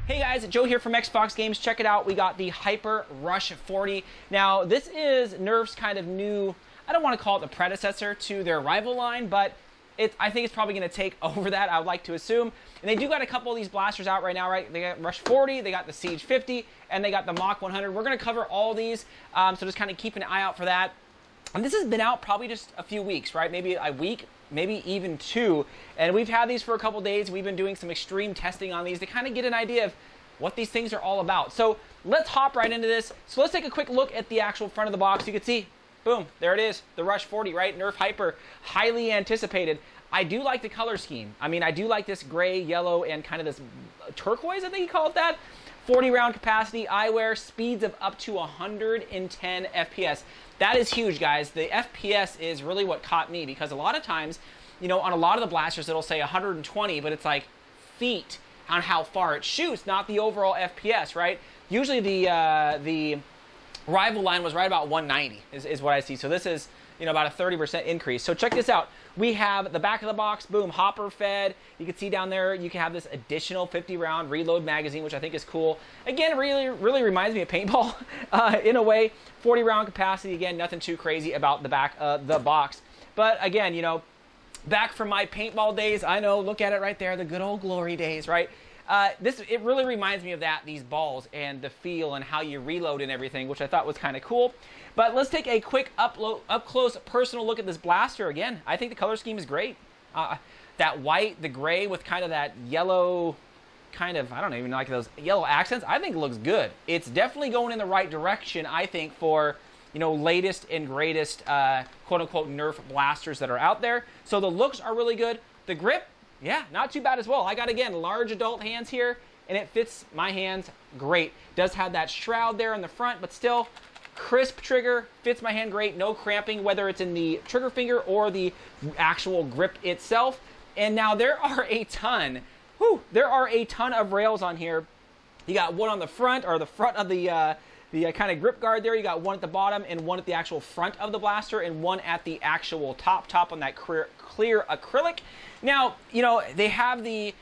Hey guys, Joe here from XFoxGames. Check it out. We got the Hyper Rush 40. Now, this is Nerf's kind of new, I don't want to call it the predecessor to their rival line, but I think it's probably going to take over that, I would like to assume. And they do got a couple of these blasters out right now, right? They got Rush 40, they got the Siege 50, and they got the Mach 100. We're going to cover all these, so just kind of keep an eye out for that. And this has been out probably just a few weeks, right? Maybe a week, maybe even two. And we've had these for a couple days. We've been doing some extreme testing on these to kind of get an idea of what these things are all about. So let's hop right into this. So let's take a quick look at the actual front of the box. You can see, boom, there it is, the Rush 40, right? Nerf Hyper, highly anticipated. I do like the color scheme. I mean, I do like this gray, yellow, and kind of this turquoise, I think you call it that. 40 round capacity, eyewear, speeds of up to 110 FPS. That is huge, guys. The FPS is really what caught me, because a lot of times, you know, on a lot of the blasters, it'll say 120, but it's like feet on how far it shoots, not the overall FPS, right? Usually the rival line was right about 190 is what I see. So this is, you know, about a 30% increase. So check this out. We have the back of the box, boom, hopper fed. You can see down there, you can have this additional 50 round reload magazine, which I think is cool. Again, really reminds me of paintball in a way. 40 round capacity, again, nothing too crazy about the back of the box. But again, you know, back from my paintball days, I know, look at it right there, the good old glory days, right? It really reminds me of that, these balls and the feel and how you reload and everything, which I thought was kind of cool. But let's take a quick up close personal look at this blaster. Again, I think the color scheme is great. That white, the gray with kind of that yellow, kind of, I don't even like those yellow accents. I think it looks good. It's definitely going in the right direction, I think, for, you know, latest and greatest quote-unquote Nerf blasters that are out there. So the looks are really good. The grip, yeah, not too bad as well. I got, again, large adult hands here, and it fits my hands great. Does have that shroud there in the front, but still crisp trigger, fits my hand great, no cramping, whether it's in the trigger finger or the actual grip itself. And now there are a ton, there are a ton of rails on here. You got one on the front, or the front of the kind of grip guard there. You got one at the bottom and one at the actual front of the blaster, and one at the actual top on that clear acrylic. Now, you know, they have the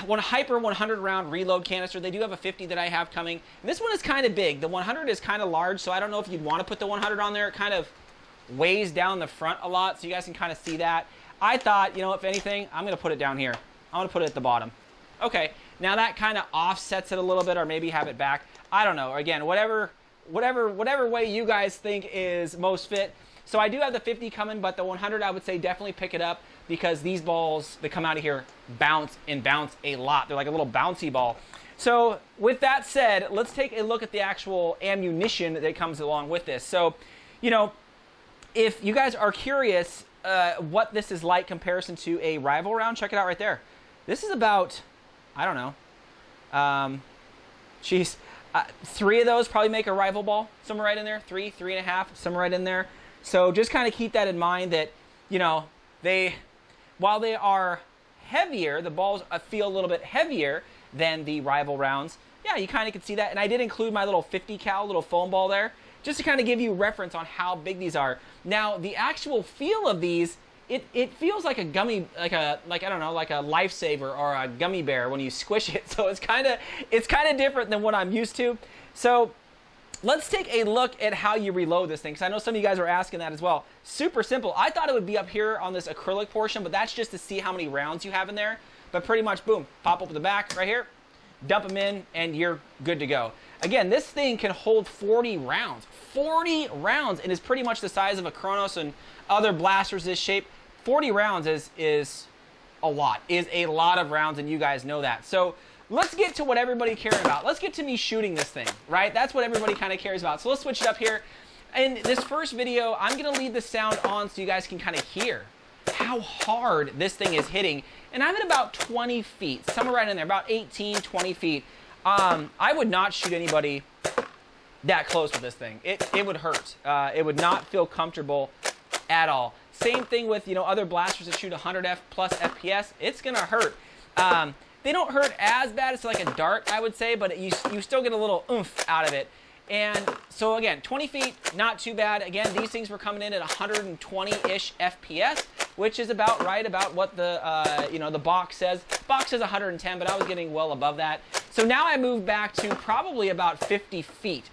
one Hyper 100 round reload canister. They do have a 50 that I have coming. And this one is kind of big. The 100 is kind of large, so I don't know if you'd want to put the 100 on there. It kind of weighs down the front a lot, so you guys can kind of see that. I thought, you know, if anything, I'm going to put it down here. I'm going to put it at the bottom. Okay, now that kind of offsets it a little bit, or maybe have it back. I don't know. Again, whatever way you guys think is most fit. So I do have the 50 coming, but the 100, I would say definitely pick it up, because these balls that come out of here bounce a lot. They're like a little bouncy ball. So with that said, let's take a look at the actual ammunition that comes along with this. So, you know, if you guys are curious what this is like comparison to a rival round, check it out right there. This is about, I don't know, geez, 3 of those probably make a rival ball, somewhere right in there. 3 and a half, somewhere right in there. So just kind of keep that in mind, that, you know, while they are heavier, the balls feel a little bit heavier than the rival rounds. Yeah, you kind of can see that. And I did include my little 50 cal little foam ball there, just to kind of give you reference on how big these are. Now, the actual feel of these, it feels like a gummy, like I don't know, like a lifesaver or a gummy bear when you squish it. So it's kind of different than what I'm used to. So let's take a look at how you reload this thing, because I know some of you guys are asking that as well. Super simple. I thought it would be up here on this acrylic portion, but that's just to see how many rounds you have in there. But pretty much, boom, pop up the back right here, dump them in, and you're good to go. Again, this thing can hold 40 rounds. 40 rounds, and is pretty much the size of a Kronos and other blasters this shape. 40 rounds is a lot of rounds, and you guys know that. So let's get to what everybody cares about. Let's get to me shooting this thing, right? That's what everybody kind of cares about. So let's switch it up here. In this first video, I'm going to leave the sound on so you guys can kind of hear how hard this thing is hitting. And I'm at about 20 feet, somewhere right in there, about 18, 20 feet. I would not shoot anybody that close with this thing. It would hurt. It would not feel comfortable at all. Same thing with, you know, other blasters that shoot 100 plus FPS. It's going to hurt. They don't hurt as bad as like a dart, I would say, but you still get a little oomph out of it. And so again, 20 feet, not too bad. Again, these things were coming in at 120-ish FPS. which is about right about what the, you know, the box says. Box says 110, but I was getting well above that. So now I moved back to probably about 50 feet.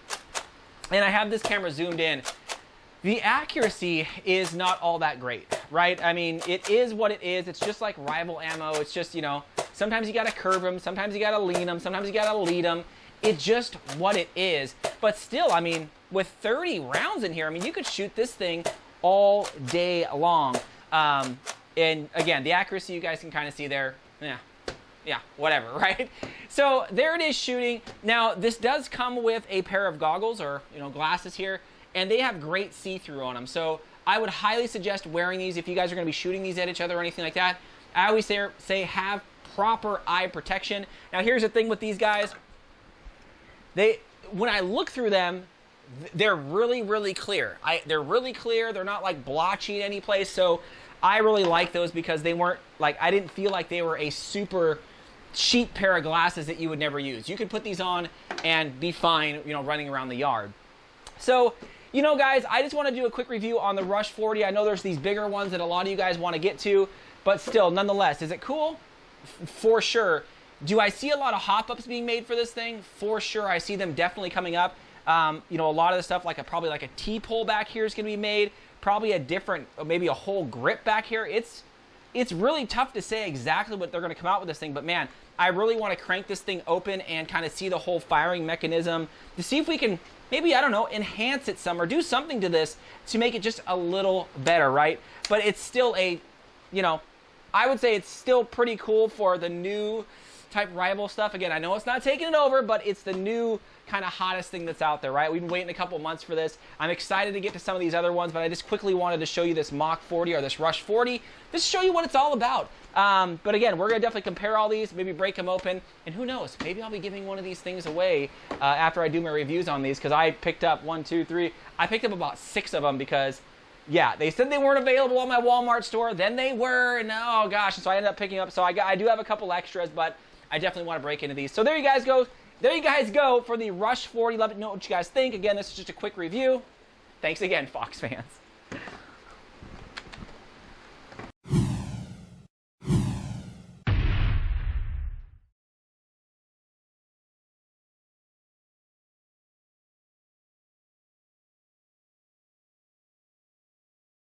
And I have this camera zoomed in. The accuracy is not all that great, right? I mean, it is what it is. It's just like rival ammo. It's just, you know, sometimes you gotta curve them, sometimes you gotta lean them, sometimes you gotta lead them. It's just what it is. But still, I mean, with 30 rounds in here, I mean, you could shoot this thing all day long. And again, the accuracy you guys can kind of see there. Yeah, whatever, right? So there it is shooting. Now, this does come with a pair of goggles or, you know, glasses here, and they have great see-through on them. So I would highly suggest wearing these if you guys are going to be shooting these at each other or anything like that. I always say have proper eye protection. Now, here's the thing with these guys. When I look through them, they're really, really clear. They're really clear. They're not like blotchy in any place. So I really like those because they weren't like, I didn't feel like they were a super cheap pair of glasses that you would never use. You could put these on and be fine, you know, running around the yard. So, you know, guys, I just want to do a quick review on the Rush 40. I know there's these bigger ones that a lot of you guys want to get to, but still, nonetheless, is it cool? For sure. Do I see a lot of hop-ups being made for this thing? For sure, I see them definitely coming up. You know, a lot of the stuff, like probably like a T-pole back here is going to be made. Probably a different, maybe a whole grip back here. It's really tough to say exactly what they're going to come out with this thing, but man, I really want to crank this thing open and kind of see the whole firing mechanism to see if we can maybe, I don't know, enhance it some or do something to this to make it just a little better, right? But it's still a, you know, I would say it's still pretty cool for the new type rival stuff. Again, I know it's not taking it over, but it's the new kind of hottest thing that's out there, right? We've been waiting a couple months for this. I'm excited to get to some of these other ones, but I just quickly wanted to show you this Mach 40 or this Rush 40, just to show you what it's all about. But again, we're going to definitely compare all these, maybe break them open, and who knows, maybe I'll be giving one of these things away after I do my reviews on these, because I picked up I picked up about 6 of them because, yeah, they said they weren't available on my Walmart store, then they were, and oh gosh, so I ended up picking up, so I do have a couple extras, but I definitely want to break into these. So there you guys go. There you guys go for the Rush 40. Let me know what you guys think. Again, this is just a quick review. Thanks again, Fox fans.